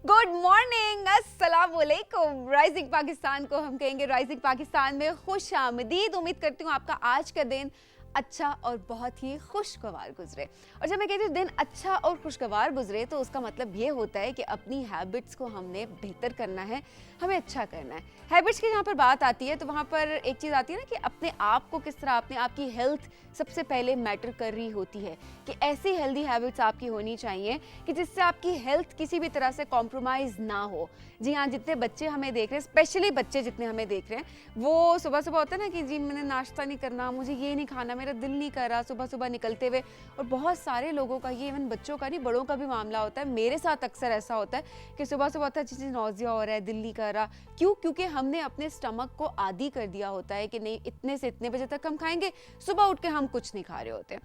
Good morning, अस्सलाम वालेकुम। Rising Pakistan को हम कहेंगे राइजिंग पाकिस्तान में खुश आमदीद। उम्मीद करती हूँ आपका आज का दिन अच्छा और बहुत ही खुशगवार गुजरे। और जब मैं कहती हूँ दिन अच्छा और खुशगवार गुजरे तो उसका मतलब ये होता है कि अपनी हैबिट्स को हमने बेहतर करना है, हमें अच्छा करना है। हैबिट्स की जहाँ पर बात आती है तो वहाँ पर एक चीज़ आती है ना कि अपने आप को किस तरह, अपने आप की हेल्थ सबसे पहले मैटर कर रही होती है कि ऐसी हेल्दी हैबिट्स आपकी होनी चाहिए कि जिससे आपकी हेल्थ किसी भी तरह से कॉम्प्रोमाइज़ ना हो। जी हाँ, जितने बच्चे हमें देख रहे हैं, स्पेशली बच्चे जितने हमें देख रहे हैं, वो सुबह सुबह होता है ना कि जी मैंने नाश्ता नहीं करना, मुझे ये नहीं खाना, मेरा दिल नहीं कर रहा सुबह सुबह निकलते हुए। और बहुत सारे लोगों का, ये इवन बच्चों का नहीं बड़ों का भी मामला होता है। मेरे साथ अक्सर ऐसा होता है कि सुबह सुबह होता है जी नौजिया हो रहा है, दिल नहीं कर रहा। क्यों? क्योंकि हमने अपने स्टमक को आदी कर दिया होता है कि नहीं इतने से इतने बजे तक हम खाएंगे, सुबह उठ के हम कुछ नहीं खा रहे होते,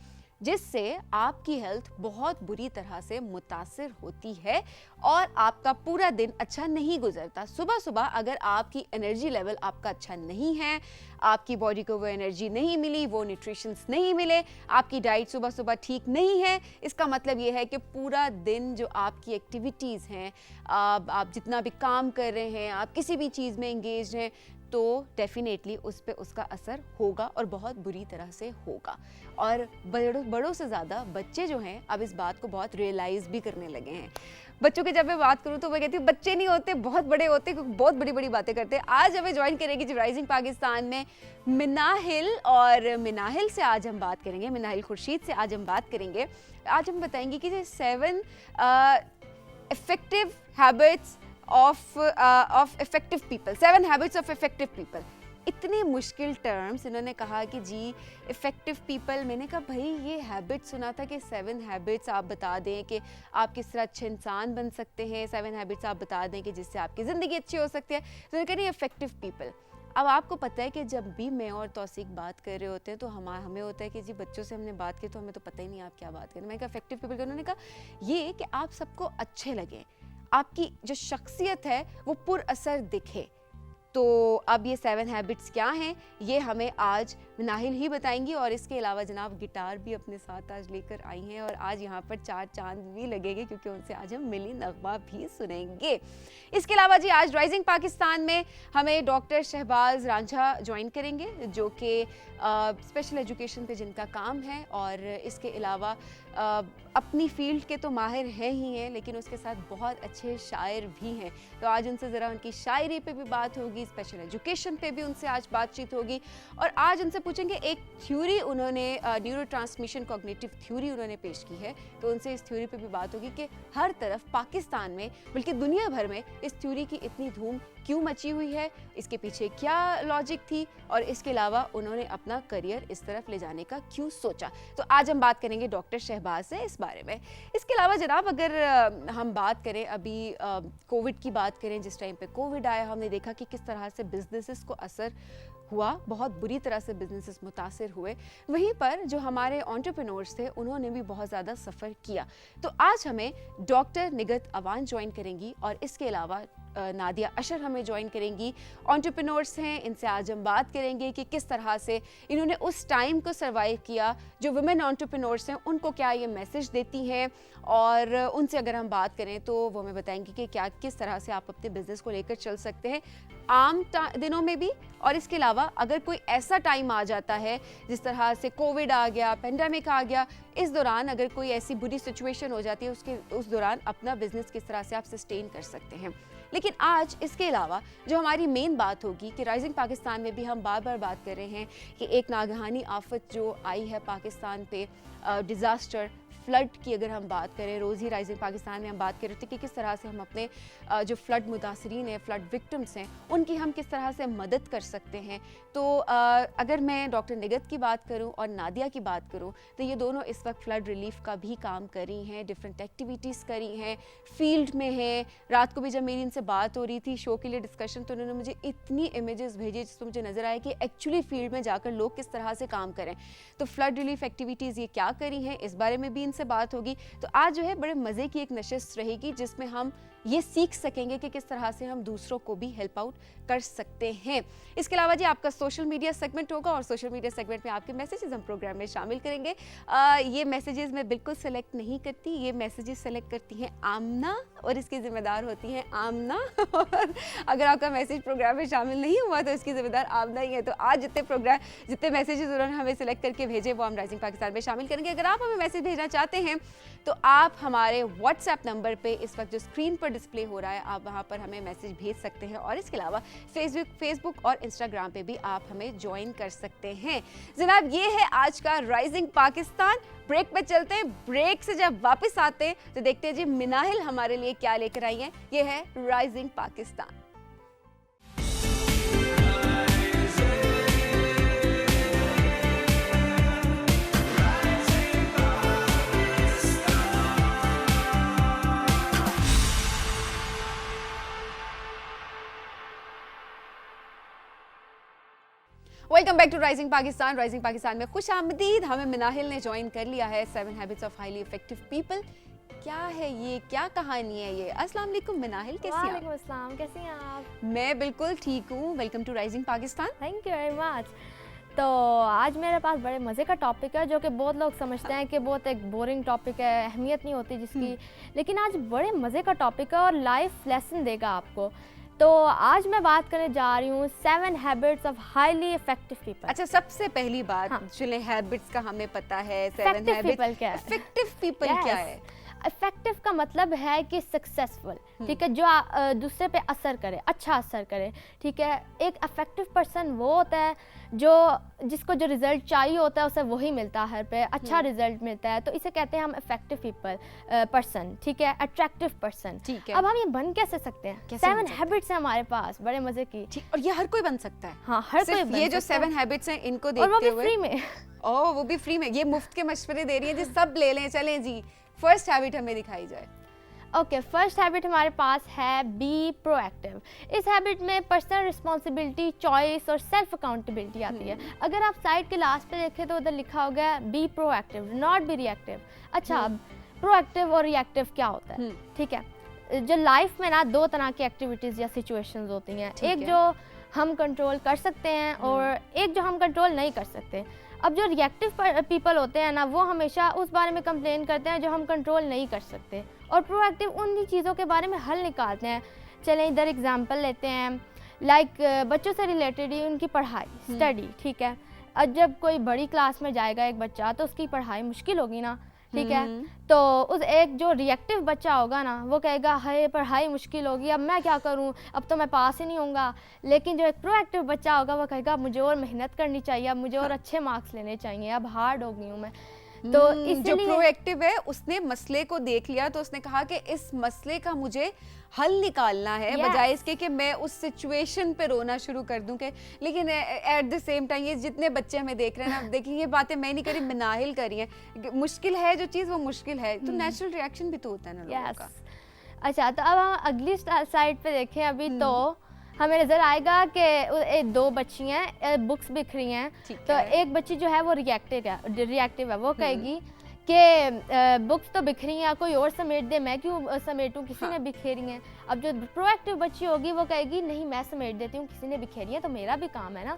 जिससे आपकी हेल्थ बहुत बुरी तरह से मुतासिर होती है और आपका पूरा दिन अच्छा नहीं गुजरता। सुबह सुबह अगर आपकी एनर्जी लेवल आपका अच्छा नहीं है, आपकी बॉडी को वो एनर्जी नहीं मिली, वो न्यूट्रिशंस नहीं मिले, आपकी डाइट सुबह सुबह ठीक नहीं है, इसका मतलब ये है कि पूरा दिन जो आपकी एक्टिविटीज़ हैं, आप जितना भी काम कर रहे हैं, आप किसी भी चीज़ में इंगेज हैं, तो डेफिनेटली उस पर उसका असर होगा और बहुत बुरी तरह से होगा। और बड़ों से ज़्यादा बच्चे जो हैं अब इस बात को बहुत रियलाइज़ भी करने लगे हैं। बच्चों की जब मैं बात करूं तो मैं कहती हूँ बच्चे नहीं होते, बहुत बड़े होते, क्योंकि बहुत बड़ी बड़ी बातें करते हैं। आज हमें ज्वाइन करेगी जी राइजिंग पाकिस्तान में मिनाहिल, और मिनाहिल से आज हम बात करेंगे, मिनाहिल खुर्शीद से आज हम बात करेंगे। आज हम बताएंगे कि 7 effective habits of effective people, 7 habits of effective people। इतने मुश्किल टर्म्स इन्होंने कहा कि जी इफ़ेक्टिव पीपल। मैंने कहा भाई ये हैबिट सुना था कि 7 हैबिट्स आप बता दें कि आप किस तरह अच्छे इंसान बन सकते हैं, 7 हैबिट्स आप बता दें कि जिससे आपकी ज़िंदगी अच्छी हो सकती है। तो उन्होंने कहा नहीं, इफ़ेक्टिव पीपल। अब आपको पता है कि जब भी मैं और तौसीक बात कर रहे होते हैं तो हमें होता है कि जी बच्चों से हमने बात की तो हमें तो पता ही नहीं आप क्या बात करें। मैंने कहा इफ़ेक्टिव पीपल। उन्होंने कहा ये कि आप सबको अच्छे लगें, आपकी जो शख्सियत है वो पुरअसर दिखे। तो अब ये 7 हैबिट्स क्या हैं ये हमें आज मिनाहिल ही बताएंगी। और इसके अलावा जनाब गिटार भी अपने साथ आज लेकर आई हैं और आज यहाँ पर 4 चांद भी लगेंगे क्योंकि उनसे आज हम मिली नगमा भी सुनेंगे। इसके अलावा जी आज राइजिंग पाकिस्तान में हमें डॉक्टर शहबाज रांझा ज्वाइन करेंगे जो कि स्पेशल एजुकेशन पे जिनका काम है, और इसके अलावा अपनी फील्ड के तो माहिर हैं ही हैं लेकिन उसके साथ बहुत अच्छे शायर भी हैं। तो आज उनसे ज़रा उनकी शायरी पे भी बात होगी, स्पेशल एजुकेशन पे भी उनसे आज बातचीत होगी। और आज उनसे पूछेंगे, एक थ्योरी उन्होंने न्यूरो ट्रांसमिशन कॉग्निटिव थ्योरी उन्होंने पेश की है, तो उनसे इस थ्योरी पे भी बात होगी कि हर तरफ पाकिस्तान में बल्कि दुनिया भर में इस थ्योरी की इतनी धूम क्यों मची हुई है, इसके पीछे क्या लॉजिक थी, और इसके अलावा उन्होंने अपना करियर इस तरफ ले जाने का क्यों सोचा। तो आज हम बात करेंगे डॉक्टर शहबाज से इस बारे में। इसके अलावा जनाब अगर हम बात करें, अभी कोविड की बात करें, जिस टाइम पे कोविड आया हमने देखा कि किस तरह से बिजनेसेस को असर हुआ, बहुत बुरी तरह से बिजनेसेस मुतासिर हुए। वहीं पर जो हमारे एंटरप्रेन्योर्स थे उन्होंने भी बहुत ज़्यादा सफ़र किया। तो आज हमें डॉक्टर निगत अवान ज्वाइन करेंगी और इसके अलावा नादिया अशर हमें ज्वाइन करेंगी। एंटरप्रेन्योर्स हैं, इनसे आज हम बात करेंगे कि किस तरह से इन्होंने उस टाइम को सर्वाइव किया। जो वुमेन एंटरप्रेन्योर्स हैं उनको क्या ये मैसेज देती हैं, और उनसे अगर हम बात करें तो वो हमें बताएंगे कि क्या किस तरह से आप अपने बिजनेस को लेकर चल सकते हैं आम दिनों में भी। और इसके अलावा अगर कोई ऐसा टाइम आ जाता है जिस तरह से कोविड आ गया, पेंडेमिक आ गया, इस दौरान अगर कोई ऐसी बुरी सिचुएशन हो जाती है उस दौरान अपना बिजनेस किस तरह से आप सस्टेन कर सकते हैं। लेकिन आज इसके अलावा जो हमारी मेन बात होगी कि राइजिंग पाकिस्तान में भी हम बार बार बात कर रहे हैं कि एक नागहानी आफत जो आई है पाकिस्तान पे, डिज़ास्टर फ्लड की अगर हम बात करें, रोज़ ही राइजिंग पाकिस्तान में हम बात कर रहे थे कि किस तरह से हम अपने जो फ्लड मुतासरीन हैं, फ्लड विक्टिम्स हैं, उनकी हम किस तरह से मदद कर सकते हैं। तो अगर मैं डॉक्टर निगत की बात करूं और नादिया की बात करूं तो ये दोनों इस वक्त फ्लड रिलीफ का भी काम कर रही हैं, डिफरेंट एक्टिविटीज़ करी हैं, फील्ड में हैं। रात को भी जब मेरी इनसे बात हो रही थी शो के लिए डिस्कशन, तो उन्होंने मुझे इतनी इमेजेस भेजी जिससे मुझे नज़र आया कि एक्चुअली फील्ड में जाकर लोग किस तरह से काम करें। तो फ्लड रिलीफ एक्टिविटीज़ ये क्या करी हैं इस बारे में भी इनसे बात होगी। तो आज जो है बड़े मज़े की एक नशिस्त रहेगी जिसमें हम ये सीख सकेंगे कि किस तरह से हम दूसरों को भी हेल्प आउट कर सकते हैं। इसके अलावा जी आपका सोशल मीडिया सेगमेंट होगा और सोशल मीडिया सेगमेंट में आपके मैसेजेस हम प्रोग्राम में शामिल करेंगे। ये मैसेजेस मैं बिल्कुल सेलेक्ट नहीं करती, ये मैसेजेस सेलेक्ट करती हैं आमना और इसकी जिम्मेदार होती हैं आमना। और अगर आपका मैसेज प्रोग्राम में शामिल नहीं हुआ तो इसकी जिम्मेदार आमना ही है। तो आज जितने मैसेजेस उन्होंने हमें सिलेक्ट करके भेजे वो हम राइजिंग पाकिस्तान में शामिल करेंगे। अगर आप हमें मैसेज भेजना चाहते हैं तो आप हमारे व्हाट्सएप नंबर पे इस वक्त जो स्क्रीन पर डिस्प्ले हो रहा है आप वहाँ पर हमें मैसेज भेज सकते हैं, और इसके अलावा फेसबुक और इंस्टाग्राम पे भी आप हमें ज्वाइन कर सकते हैं। जनाब, ये है आज का राइजिंग पाकिस्तान। ब्रेक पे चलते हैं। ब्रेक से जब वापस आते हैं तो देखते हैं जी मिनाहिल हमारे लिए क्या लेकर आई है। ये है Rising Pakistan. Welcome back to Rising Pakistan. Rising Pakistan में खुश आमदीद। हमें मिनाहिल ने ज्वाइन कर लिया है। 7 habits of highly effective people. क्या है ये, क्या कहानी है ये? अस्सलाम वालेकुम मिनाहिल, कैसी हैं आप? वालेकुम अस्सलाम, कैसी हैं आप? मैं बिल्कुल ठीक हूँ। Welcome to Rising Pakistan. Thank you very much. तो आज मेरे पास बड़े मज़े का टॉपिक है जो कि बहुत लोग समझते हैं कि बहुत एक बोरिंग टॉपिक है, अहमियत नहीं होती जिसकी, लेकिन आज बड़े मज़े का टॉपिक है और लाइफ लेसन देगा आपको। तो आज मैं बात करने जा रही हूँ 7 habits of highly effective people. अच्छा, सबसे पहली बात, हाँ। चलिए हैबिट्स का हमें पता है। 7 हैबिट्स क्या है? इफेक्टिव पीपल क्या है? इफेक्टिव का मतलब है कि सक्सेसफुल, ठीक है, जो दूसरे पे असर करे, अच्छा असर करे, ठीक है। एक इफेक्टिव पर्सन वो होता है जिसको जो रिजल्ट चाहिए होता है उसे वही मिलता है, हर पे अच्छा रिजल्ट मिलता है। तो इसे कहते हैं हम इफेक्टिव पीपल पर्सन, ठीक है, अट्रैक्टिव पर्सन। ठीक है। अब हम ये बन कैसे सकते हैं? 7 हैबिट्स हैं हमारे पास, बड़े मजे की। और ये हर कोई बन सकता है? हाँ, हर कोई बन ये जो सकता है। 7 हैबिट्स हैं इनको और वो देखते भी हुए फ्री में। ओह, वो भी फ्री में। ये मुफ्त के मशवरे दे रही है जी, सब ले लें। चलें जी, फर्स्ट हैबिट हमें दिखाई जाए। ओके, फर्स्ट हैबिट हमारे पास है बी प्रोएक्टिव। इस हैबिट में पर्सनल रिस्पॉन्सिबिलिटी, चॉइस और सेल्फ अकाउंटेबिलिटी आती है। अगर आप साइड के लास्ट पे देखें तो उधर लिखा हो गया be proactive, not be reactive. अच्छा, अब प्रोएक्टिव और रिएक्टिव क्या होता है? ठीक है, जो लाइफ में ना 2 तरह की एक्टिविटीज़ या सिचुएशंस होती हैं, एक जो हम कंट्रोल कर सकते हैं और एक जो हम कंट्रोल नहीं कर सकते। अब जो रिएक्टिव पीपल होते हैं ना, वो हमेशा उस बारे में कंप्लेन करते हैं जो हम कंट्रोल नहीं कर सकते, और प्रोएक्टिव उन चीज़ों के बारे में हल निकालते हैं। चलें इधर एग्जांपल लेते हैं, लाइक बच्चों से रिलेटेड ही उनकी पढ़ाई, स्टडी, ठीक है। अब जब कोई बड़ी क्लास में जाएगा एक बच्चा तो उसकी पढ़ाई मुश्किल होगी ना, ठीक है। तो उस एक जो रिएक्टिव बच्चा होगा ना, वो कहेगा हाय पढ़ाई मुश्किल होगी, अब मैं क्या करूं, अब तो मैं पास ही नहीं होऊंगा। लेकिन जो एक प्रोएक्टिव बच्चा होगा वो कहेगा मुझे और मेहनत करनी चाहिए, अब मुझे और अच्छे मार्क्स लेने चाहिए, अब हार्ड हो गई हूँ मैं। तो जो प्रोएक्टिव है उसने मसले को देख लिया, तो उसने कहा कि इस मसले का मुझे हल निकालना है, बजाय इसके कि मैं उस सिचुएशन पे रोना शुरू कर दूं के। लेकिन एट द सेम टाइम ये जितने बच्चे हमें देख रहे हैं ना, देखिए ये बातें मैं नहीं करी, मिनाहिल करी है। मुश्किल है जो चीज़ वो मुश्किल है, तो नेचुरल रिएक्शन भी तो होता है ना लोगों का। अच्छा, तो अब हम अगली साइड पे देखें अभी, तो हमें नज़र आएगा कि 2 बच्ची हैं, बुक्स बिखरी हैं। तो एक बच्ची जो है वो रिएक्टिव है, वो कहेगी कि बुक्स तो बिखरी हैं, कोई और समेट दे, मैं क्यों समेटूं, किसी ने बिखेरी हैं। अब जो प्रोएक्टिव बच्ची होगी वो कहेगी नहीं मैं समेट देती हूँ, किसी ने बिखेरी है तो मेरा भी काम है ना।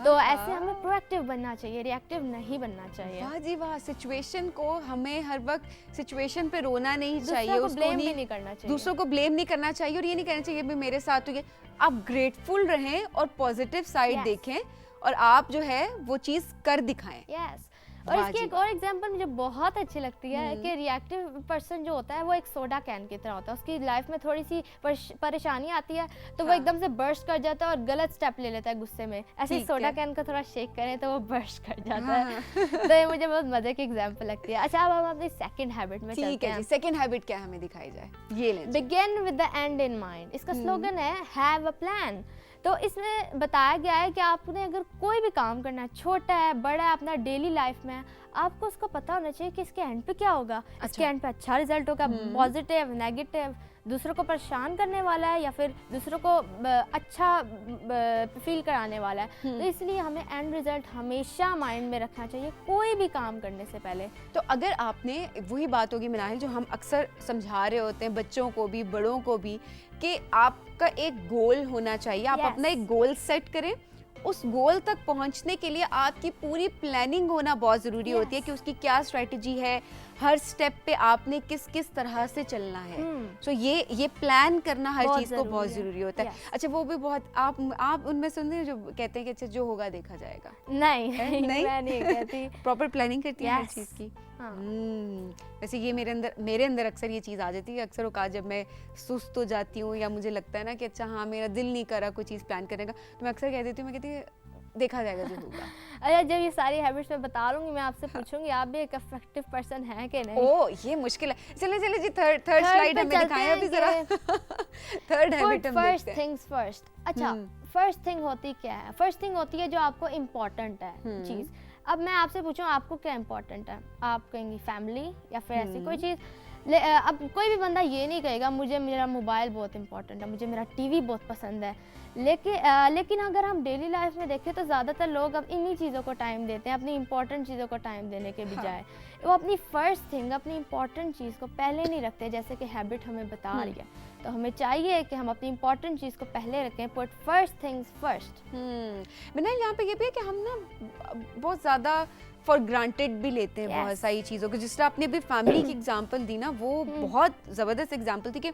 तो ऐसे हमें प्रोएक्टिव बनना चाहिए, रिएक्टिव नहीं बनना चाहिए। वाह जी वाह। सिचुएशन को हमें हर वक्त सिचुएशन पे रोना नहीं चाहिए, उसको ब्लेम नहीं करना चाहिए, दूसरों को ब्लेम नहीं करना चाहिए, और ये नहीं कहना चाहिए भी मेरे साथ हुई। आप ग्रेटफुल रहें और पॉजिटिव साइड देखें और आप जो है वो चीज़ कर दिखाएं। यस। और इसकी एक और एग्जांपल मुझे बहुत अच्छी लगती है कि रिएक्टिव पर्सन जो होता है वो एक सोडा कैन की तरह होता है। उसकी लाइफ में थोड़ी सी परेशानी आती है तो वो एकदम से बर्स्ट कर जाता है और गलत स्टेप ले लेता है गुस्से में। ऐसे ही सोडा कैन को थोड़ा शेक करें तो वो बर्स्ट कर जाता है। तो ये मुझे बहुत मजे की एग्जांपल लगती है। अच्छा, अब हम अपनी सेकंड हैबिट में चलते हैं। सेकंड हैबिट क्या हमें दिखाई जाए? ये लें। Begin with the and in mind. इसका स्लोगन है हैव अ प्लान। तो इसमें बताया गया है कि आपने अगर कोई भी काम करना है, छोटा है बड़ा है, अपना डेली लाइफ में, आपको उसको पता होना चाहिए कि इसके एंड पे क्या होगा। इसके एंड पे अच्छा रिजल्ट होगा, पॉजिटिव, नेगेटिव, दूसरों को परेशान करने वाला है या फिर दूसरों को अच्छा फील कराने वाला है। तो इसलिए हमें एंड रिजल्ट हमेशा माइंड में रखना चाहिए कोई भी काम करने से पहले। तो अगर आपने, वही बात होगी मिनाहिल जो हम अक्सर समझा रहे होते हैं बच्चों को भी बड़ों को भी, कि आपका एक गोल होना चाहिए। आप अपना एक गोल सेट करें, उस गोल तक पहुंचने के लिए आपकी पूरी प्लानिंग होना बहुत ज़रूरी होती है कि उसकी क्या स्ट्रेटजी है, हर स्टेप पे आपने किस किस तरह से चलना है। सो ये प्लान करना हर चीज़ को बहुत ज़रूरी होता है। अच्छा, वो भी बहुत आप उनमें सुनते हैं जो कहते हैं कि अच्छा जो होगा देखा जाएगा? नहीं मैं नहीं कहती। प्रॉपर प्लानिंग करती है हर Yes. चीज़ की। हाँ। वैसे ये मेरे अंदर अक्सर ये चीज़ आ जाती है। अक्सर औकात जब मैं सुस्त हो जाती हूँ या मुझे लगता है ना कि अच्छा हाँ मेरा दिल नहीं कर रहा कोई चीज़ प्लान करने का, तो मैं अक्सर कह देती हूँ, मैं कहती हूँ देखा जाएगा जो होगा। अरे जब ये सारी हैबिट्स मैं बता लूंगी, मैं आपसे पूछूंगी आप भी एक इफेक्टिव पर्सन हैं कि नहीं? ओ ये मुश्किल है। चले चले जी थर्ड स्लाइड हमें दिखाएं अभी जरा। थर्ड हैबिट हम फर्स्ट देखते हैं। Things first. अच्छा, फर्स्ट थिंग होती क्या है? फर्स्ट थिंग होती है जो आपको इम्पोर्टेंट है चीज़। अब मैं आपसे पूछूं आपको क्या इम्पोर्टेंट है? आप कहेंगी फैमिली या फिर ऐसी कोई चीज़। अब कोई भी बंदा ये नहीं कहेगा मुझे मेरा मोबाइल बहुत इंपॉर्टेंट है, मुझे मेरा टीवी बहुत पसंद है। लेकिन अगर हम डेली लाइफ में देखें तो ज़्यादातर लोग अब इन्हीं चीज़ों को टाइम देते हैं, अपनी इंपॉर्टेंट चीज़ों को टाइम देने के बजाय। वो अपनी फर्स्ट थिंग, अपनी इंपॉर्टेंट चीज़ को पहले नहीं रखते, जैसे कि हैबिट हमें बता रही है। तो हमें चाहिए कि हम अपनी इंपॉर्टेंट चीज़ को पहले रखें, पुट फर्स्ट थिंग्स फर्स्ट। मिनाल, यहाँ पे ये भी है कि हम ना बहुत ज़्यादा फॉर ग्रांटेड भी लेते हैं बहुत सारी चीज़ों को। जिस तरह आपने अभी फैमिली की एग्जांपल दी ना, वो बहुत ज़बरदस्त एग्जांपल थी कि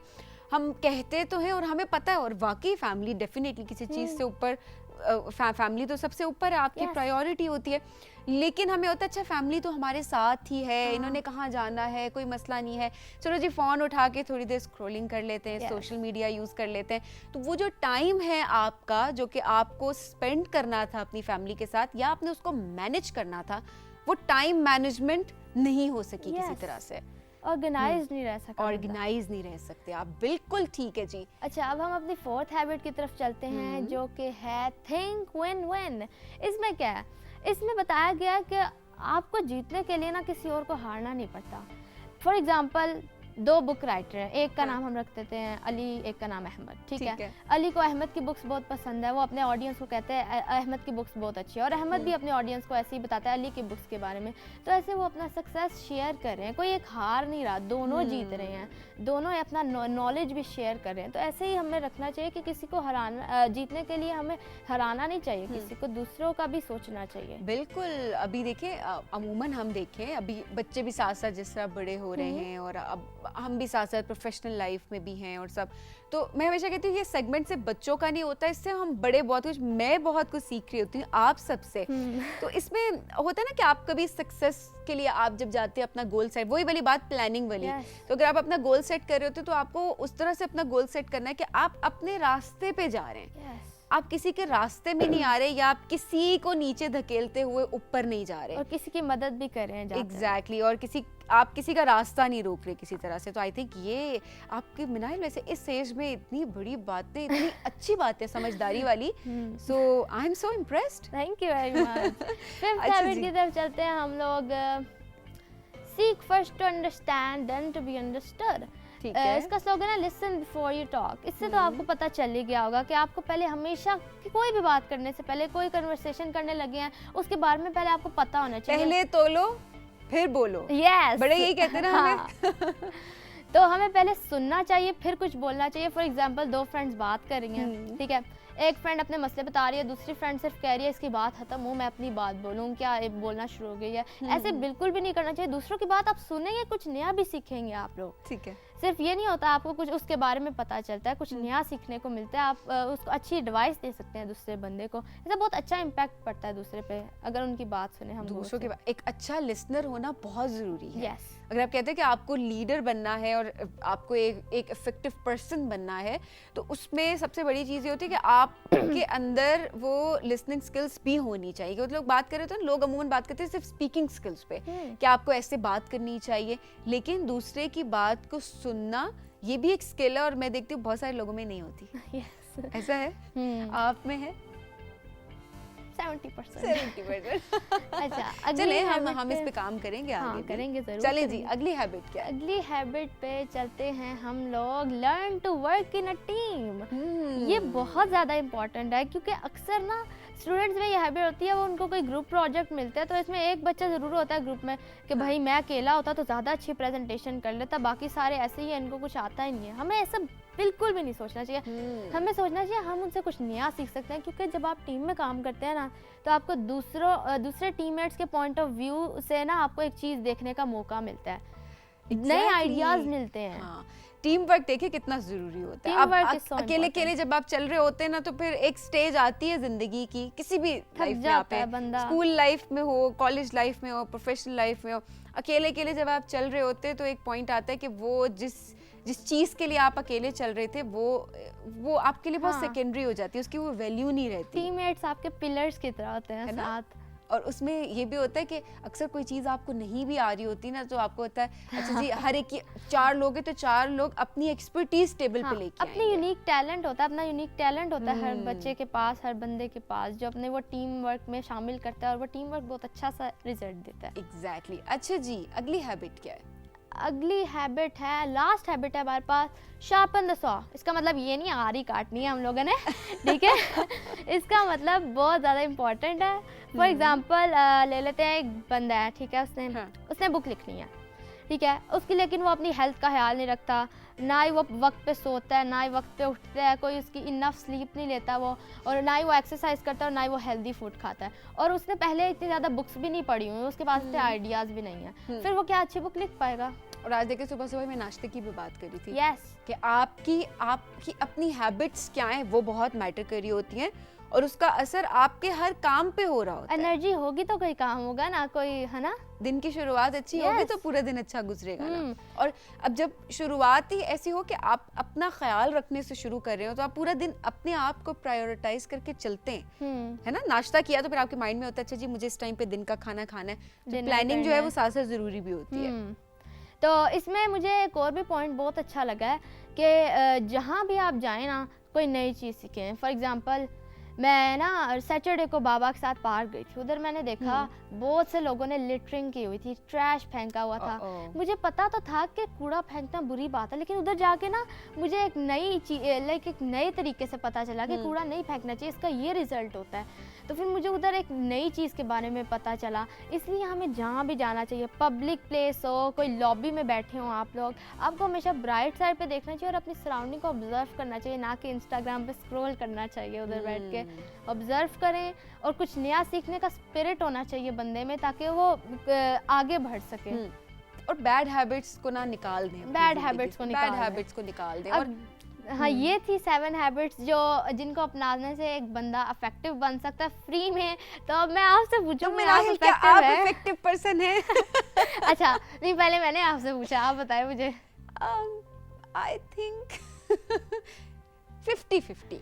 हम कहते तो हैं और हमें पता है, और वाकई फैमिली डेफिनेटली किसी चीज़ से ऊपर, फैमिली तो सबसे ऊपर है, आपकी प्रायोरिटी होती है। लेकिन हमें होता है अच्छा फैमिली तो हमारे साथ ही है, इन्होंने कहाँ जाना है, कोई मसला नहीं है, चलो जी फ़ोन उठा के थोड़ी देर स्क्रॉलिंग कर लेते हैं, सोशल मीडिया यूज़ कर लेते हैं। तो वो जो टाइम है आपका जो कि आपको स्पेंड करना था अपनी फैमिली के साथ, या आपने उसको मैनेज करना था, वो टाइम मैनेजमेंट नहीं हो सकी किसी तरह से। ऑर्गेनाइज नहीं रह सकता, ऑर्गेनाइज नहीं रह सकते आप, बिल्कुल ठीक है जी। अच्छा, अब हम अपनी फोर्थ हैबिट की तरफ चलते हैं जो कि है थिंक विन विन। इसमें क्या है? इसमें बताया गया कि आपको जीतने के लिए ना किसी और को हारना नहीं पड़ता। फॉर एग्जाम्पल 2 बुक राइटर हैं, एक का नाम हम रख देते हैं अली, एक का नाम अहमद, ठीक है? अली को अहमद की बुक्स बहुत पसंद है, वो अपने ऑडियंस को कहते हैं अहमद की बुक्स बहुत अच्छी है, और अहमद भी अपने ऑडियंस को ऐसे ही बताता है अली की बुक्स के बारे में। तो ऐसे वो अपना सक्सेस शेयर कर रहे हैं, कोई एक हार नहीं रहा, दोनों जीत रहे हैं, दोनों अपना नॉलेज भी शेयर कर रहे हैं। तो ऐसे ही हमें रखना चाहिए कि किसी को जीतने के लिए हमें हराना नहीं चाहिए, किसी को दूसरों का भी सोचना चाहिए। बिल्कुल। अभी देखिए अमूमन हम देखें अभी बच्चे भी साथ साथ जिस तरह बड़े हो रहे हैं, और अब हम भी साथ साथ प्रोफेशनल लाइफ में भी हैं और सब, तो मैं हमेशा कहती हूँ ये सेगमेंट से बच्चों का नहीं होता, इससे हम बड़े बहुत कुछ, मैं बहुत कुछ सीख रही होती हूँ आप सबसे। तो इसमें होता है ना कि आप कभी सक्सेस के लिए आप जब जाते हैं अपना गोल सेट, वही वाली बात प्लानिंग वाली, तो अगर आप अपना गोल सेट कर रहे होते तो आपको उस तरह से अपना गोल सेट करना है कि आप अपने रास्ते पे जा रहे हैं, आप किसी के रास्ते में नहीं आ रहे, या आप किसी को नीचे धकेलते हुए ऊपर नहीं जा रहे, और किसी की मदद भी कर रहे हैं। एग्जैक्टली और आप किसी का रास्ता नहीं रोक रहे किसी तरह से। तो आई थिंक ये आपकी मिनाल वैसे इस एज में इतनी बड़ी बातें, इतनी अच्छी बातें, समझदारी वाली, so I am so impressed. Thank you very much. Fifth habit की तरफ चलते हैं हम लोग। Seek first to understand then to be understood. इसका स्लोगन है लिसन बिफोर यू टॉक। इससे तो आपको पता चल ही गया होगा कि आपको पहले हमेशा कि कोई भी बात करने से पहले, कोई कन्वर्सेशन करने लगे हैं, उसके बारे में पहले आपको पता होना चाहिए। पहले तोलो फिर बोलो। यस, बड़े यही कहते हैं ना हमें। तो हमें पहले सुनना चाहिए फिर कुछ बोलना चाहिए। फॉर एग्जांपल 2 फ्रेंड्स बात कर रही हैं, ठीक है, एक फ्रेंड अपने मसले बता रही है, दूसरी फ्रेंड सिर्फ कह रही है इसकी बात खत्म हो, मैं अपनी बात बोलूँ, क्या बोलना शुरू हो गई है। ऐसे बिल्कुल भी नहीं करना चाहिए। दूसरों की बात आप सुनेंगे, कुछ नया भी सीखेंगे आप लोग, ठीक है। सिर्फ ये नहीं होता आपको कुछ उसके बारे में पता चलता है, कुछ नया सीखने को मिलता है, आप उसको अच्छी एडवाइस दे सकते हैं दूसरे बंदे को। ऐसा बहुत अच्छा इम्पैक्ट पड़ता है दूसरे पे अगर उनकी बात सुने हम। दूसरों की बात, एक अच्छा लिसनर होना बहुत ज़रूरी है। yes. अगर आप कहते हैं कि आपको लीडर बनना है और आपको एक इफेक्टिव पर्सन बनना है, तो उसमें सबसे बड़ी चीज़ ये होती है कि आपके अंदर वो लिसनिंग स्किल्स भी होनी चाहिए। क्योंकि लोग बात कर रहे होते हैं, लोग अमूमन बात करते हैं सिर्फ स्पीकिंग स्किल्स पे कि आपको ऐसे बात करनी चाहिए, लेकिन दूसरे की बात को सुनना ये भी एक स्किल है, और मैं देखती हूँ बहुत सारे लोगों में नहीं होती। yes. ऐसा है? आप में है? 70%। अच्छा, चले हम इस पे काम करेंगे आगे। हाँ, करेंगे जरूर। चलें जी, अगली हैबिट क्या है? अगली हैबिट पे चलते हैं हम लोग। Learn to work in a team. ये बहुत ज़्यादा इम्पोर्टेंट है, क्योंकि अक्सर ना स्टूडेंट्स में ये हैबिट होती है, वो उनको कोई ग्रुप प्रोजेक्ट मिलता है तो इसमें एक बच्चा ज़रूर होता है ग्रुप में कि भाई मैं अकेला होता तो ज़्यादा अच्छी प्रेजेंटेशन कर लेता, बाकी सारे ऐसे ही हैं, इनको कुछ आता ही नहीं है। हमें ऐसा बिल्कुल भी नहीं सोचना चाहिए। हमें सोचना चाहिए हम उनसे कुछ नया सीख सकते हैं, क्योंकि जब आप टीम में काम करते हैं ना, तो आपको दूसरे टीममेट्स के पॉइंट ऑफ व्यू से ना आपको एक चीज़ देखने का मौका मिलता है, नए आइडियाज़ मिलते हैं। हाँ, टीम वर्क देखिए कितना जरूरी होता है। Teamwork अब is so अकेले अकेले जब आप चल रहे होते हैं ना, तो फिर एक स्टेज आती है जिंदगी की, किसी भी लाइफ में, आप स्कूल लाइफ में हो, कॉलेज लाइफ में हो, प्रोफेशनल लाइफ में हो, अकेले अकेले जब आप चल रहे होते हैं तो एक पॉइंट आता है कि वो जिस चीज के लिए आप अकेले चल रहे थे वो आपके लिए बहुत सेकेंडरी हो जाती है, उसकी वो वैल्यू नहीं रहती। टीममेट्स आपके पिलर्स की तरह होते हैं साथ। और उसमें ये भी होता है कि अक्सर कोई चीज़ आपको नहीं भी आ रही होती ना, तो आपको होता है अच्छा जी हर एक 4 लोग हैं तो 4 लोग अपनी एक्सपर्टीज टेबल पे लेके अपनी यूनिक टैलेंट होता है, अपना यूनिक टैलेंट होता है हर बच्चे के पास, हर बंदे के पास, जो अपने वो टीम वर्क में शामिल करता है और वो टीम वर्क बहुत अच्छा सा रिजल्ट देता है। एग्जैक्टली। अच्छा जी, अगली हैबिट क्या है? अगली हैबिट है, लास्ट हैबिट है हमारे पास, शार्पन द सॉ। इसका मतलब ये नहीं आरी काटनी है हम लोगों ने, ठीक है। इसका मतलब बहुत ज़्यादा इम्पोर्टेंट है। फॉर एग्जांपल ले लेते हैं, एक बंदा है, ठीक है, उसने बुक लिखनी है, ठीक है, उसकी, लेकिन वो अपनी हेल्थ का ख्याल नहीं रखता, ना ही वो वक्त पे सोता है, ना ही वक्त पे उठता है, कोई उसकी इनफ स्लीप नहीं लेता वो, और ना ही वो एक्सरसाइज करता है, और ना ही वो हेल्दी फूड खाता है, और उसने पहले इतनी ज़्यादा बुक्स भी नहीं पढ़ी हुई, उसके पास इतने आइडियाज़ भी नहीं है, फिर वो क्या अच्छी बुक लिख पाएगा? और आज देखिए सुबह सुबह मैं नाश्ते की भी बात कर रही थी। यस, कि आपकी अपनी हैबिट्स क्या हैं वो बहुत मैटर कर रही होती हैं, और उसका असर आपके हर काम पे हो रहा होता है। एनर्जी होगी तो कोई काम होगा ना, कोई, है ना, दिन की शुरुआत अच्छी होगी तो पूरा दिन अच्छा गुजरेगा ना। और अब जब शुरुआत ही ऐसी हो कि आप अपना ख्याल रखने से शुरू कर रहे हो, तो आप पूरा दिन अपने आप को प्रायोरिटाइज करके चलते हैं, है ना। नाश्ता किया तो फिर आपके माइंड में होता है अच्छा जी मुझे इस टाइम पे दिन का खाना खाना है, तो प्लानिंग जो है वो साथ साथ जरूरी भी होती है। तो इसमें मुझे एक और भी पॉइंट बहुत अच्छा लगा है कि जहाँ भी आप जाएं ना, कोई नई चीज़ सीखें। फॉर एग्जांपल मैं ना सैटरडे को बाबा के साथ पार्क गई थी, उधर मैंने देखा बहुत से लोगों ने लिटरिंग की हुई थी, ट्रैश फेंका हुआ था। मुझे पता तो था कि कूड़ा फेंकना बुरी बात है, लेकिन उधर जाके ना मुझे एक नई चीज़, लाइक एक नए तरीके से पता चला कि कूड़ा नहीं फेंकना चाहिए, इसका ये रिजल्ट होता है। तो फिर मुझे उधर एक नई चीज़ के बारे में पता चला। इसलिए हमें जहाँ भी जाना चाहिए, पब्लिक प्लेस हो, कोई लॉबी में बैठे हो आप लोग, आपको हमेशा ब्राइट साइड पे देखना चाहिए और अपनी सराउंडिंग को ऑब्जर्व करना चाहिए, ना कि इंस्टाग्राम पे स्क्रॉल करना चाहिए। उधर बैठ के ऑब्जर्व करें और कुछ नया सीखने का स्पिरिट होना चाहिए बंदे में, ताकि वो आगे बढ़ सके। और बैड हैबिट्स को ना निकाल दें, बैड हैबिट्स को निकाल दें। और हाँ, ये थी 7 हैबिट्स जिनको अपनाने से एक बंदा इफेक्टिव बन सकता है फ्री में। तो अब मैं आपसे पूछूं, तो आप इफेक्टिव पर्सन है? अच्छा नहीं, पहले मैंने आपसे पूछा, आप बताएं मुझे। I think 50-50।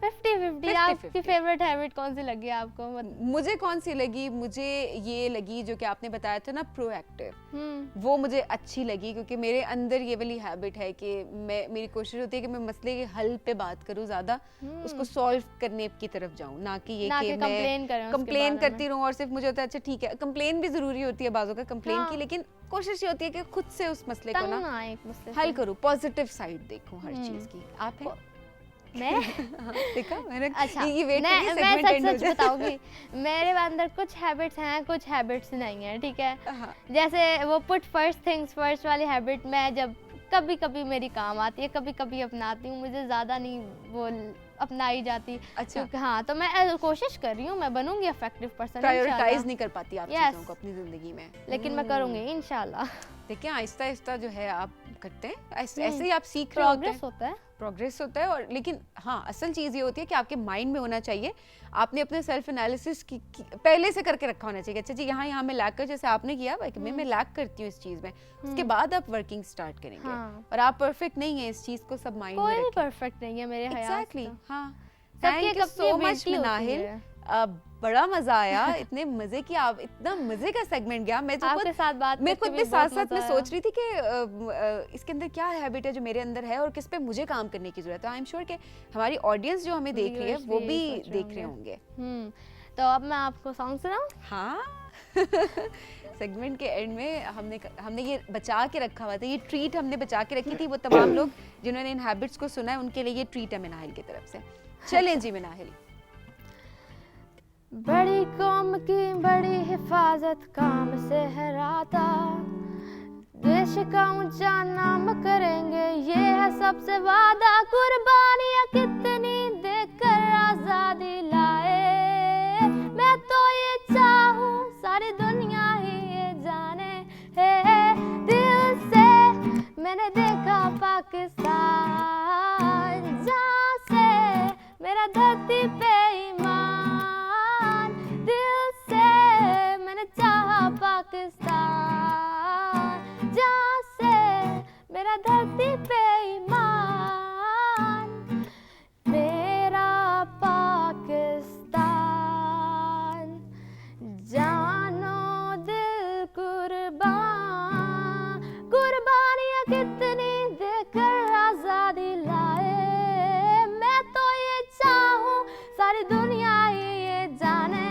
आपकी फेवरेट हैबिट कौन सी लगी आपको? मुझे कौन सी लगी? मुझे ये लगी जो कि आपने बताया था ना, प्रोएक्टिव, वो मुझे अच्छी लगी, क्योंकि मेरे अंदर ये वाली हैबिट है कि मेरी कोशिश होती है कि मैं मसले के हल पे बात करूं, ज्यादा उसको सॉल्व करने की तरफ जाऊं, ना कि ये कि मैं कंप्लेन करती रहूं। और सिर्फ मुझे होता है अच्छा ठीक है, कंप्लेन भी जरूरी होती है बाजों का कंप्लेन की, लेकिन कोशिश ये होती है कि खुद से उस मसले को ना हल करूं, पॉजिटिव साइड देखूं हर चीज की। आप हैं? मैं देखा मैंने। अच्छा, मैं सच बताऊंगी, मेरे अंदर कुछ हैबिट्स हैं, कुछ हैबिट्स नहीं है, ठीक है। जैसे वो पुट फर्स्ट थिंग्स फर्स्ट वाली हैबिट, मैं जब कभी कभी मेरी काम आती है, कभी कभी अपनाती हूँ, मुझे ज़्यादा नहीं वो अपनाई जाती। अच्छा। हाँ, तो मैं कोशिश कर रही हूँ, मैं बनूंगी इफेक्टिव पर्सन। प्रायोरिटाइज नहीं कर पाती आप चीज़ों को अपनी जिंदगी में, लेकिन मैं करूँगी इंशाल्लाह। देखिए आहिस्ता आहिस्ता जो है आप करते हैं, ऐसे ही आप सीख रहे होते हैं, प्रोग्रेस होता है। और लेकिन हाँ, असल चीज़ ये होती है कि आपके माइंड में होना चाहिए, आपने अपने सेल्फ एनालिसिस की पहले से करके रखा होना चाहिए। अच्छा जी यहाँ मैं लैक कर, जैसे आपने किया मैं लैक करती हूँ इस चीज़ में, उसके बाद आप वर्किंग स्टार्ट करेंगे। और आप परफेक्ट नहीं है, इस चीज़ को सब माइंड में रखें। कोई परफेक्ट नहीं है मेरे हयात। एग्जैक्टली। हाँ, thank you so much Minahil, बड़ा मजा आया। इतने मजे की, आप इतना मजे का सेगमेंट गया। मैं आपके साथ बात मैं खुद भी साथ साथ में सोच रही थी कि इसके अंदर क्या हैबिट है जो मेरे अंदर है और किस पे मुझे काम करने की जरूरत है। आई एम श्योर कि हमारी ऑडियंस जो हमें देख रही है वो भी देख रहे होंगे। तो अब मैं आपको सॉन्ग सुनाऊं? हाँ। सेगमेंट के एंड में हमने ये बचा के रखा हुआ था, ये ट्रीट हमने बचा के रखी थी। वो तमाम लोग जिन्होंने इन हैबिट्स को सुना है उनके लिए ये ट्रीट है मिनाहिल की तरफ से। चलें जी मिनाहिल। बड़ी कौम की बड़ी हिफाजत काम से है राता, देश का ऊंचा नाम करेंगे ये है सबसे वादा कुर्बानियां कितनी देकर आजादी लाए। मैं तो ये चाहूं सारी दुनिया ही ये जाने, दिल से मैंने देखा पाकिस्तान, जहाँ से मेरा धरती पे ईमान। दिल से मैंने चाहा पाकिस्तान, जहाँ से मेरा धरती पे ईमान। मेरा पाकिस्तान, जानो दिल कुर्बान, कुर्बानियां कितनी देकर आजादी लाए। मैं तो ये चाहूं सारी दुनिया ये जाने,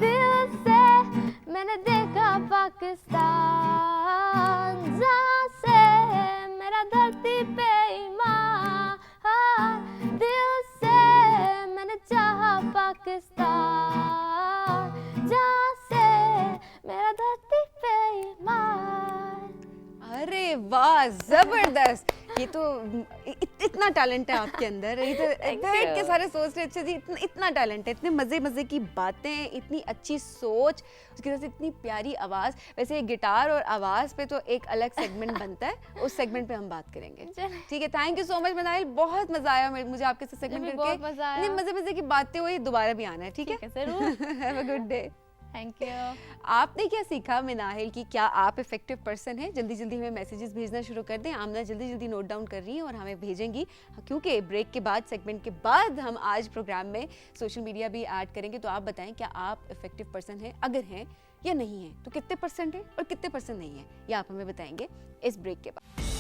दिल से मैंने देखा पाकिस्तान, जहाँ से मेरा धरती पे ईमान। दिल से मैंने चाहा पाकिस्तान, जहाँ से मेरा धरती पे ईमान। अरे वाह, जबरदस्त। ये तो इतना टैलेंट है आपके अंदर। ये तो बैठ के सारे सोच रहे, अच्छा जी इतना टैलेंट है, इतने मजे मजे की बातें, इतनी अच्छी सोच, उसके साथ इतनी प्यारी आवाज़। वैसे गिटार और आवाज़ पे तो एक अलग सेगमेंट बनता है, उस सेगमेंट पे हम बात करेंगे। ठीक है, थैंक यू सो मच मनाइल, बहुत मजा आया मुझे आपके साथ सेगमेंट करके। बहुत मजा आया। इतनी मजे मजे की बातें हुई, दोबारा भी आना है। ठीक है, जरूर। Have a good day. Thank you. आपने क्या सीखा मिनाहिल कि क्या आप इफेक्टिव पर्सन हैं? जल्दी जल्दी हमें मैसेजेस भेजना शुरू कर दें। आमना जल्दी जल्दी नोट डाउन कर रही है और हमें भेजेंगी, क्योंकि ब्रेक के बाद, सेगमेंट के बाद हम आज प्रोग्राम में सोशल मीडिया भी ऐड करेंगे। तो आप बताएं, क्या आप इफेक्टिव पर्सन हैं? अगर हैं या नहीं हैं तो कितने परसेंट है और कितने परसेंट नहीं है, ये आप हमें बताएंगे इस ब्रेक के बाद।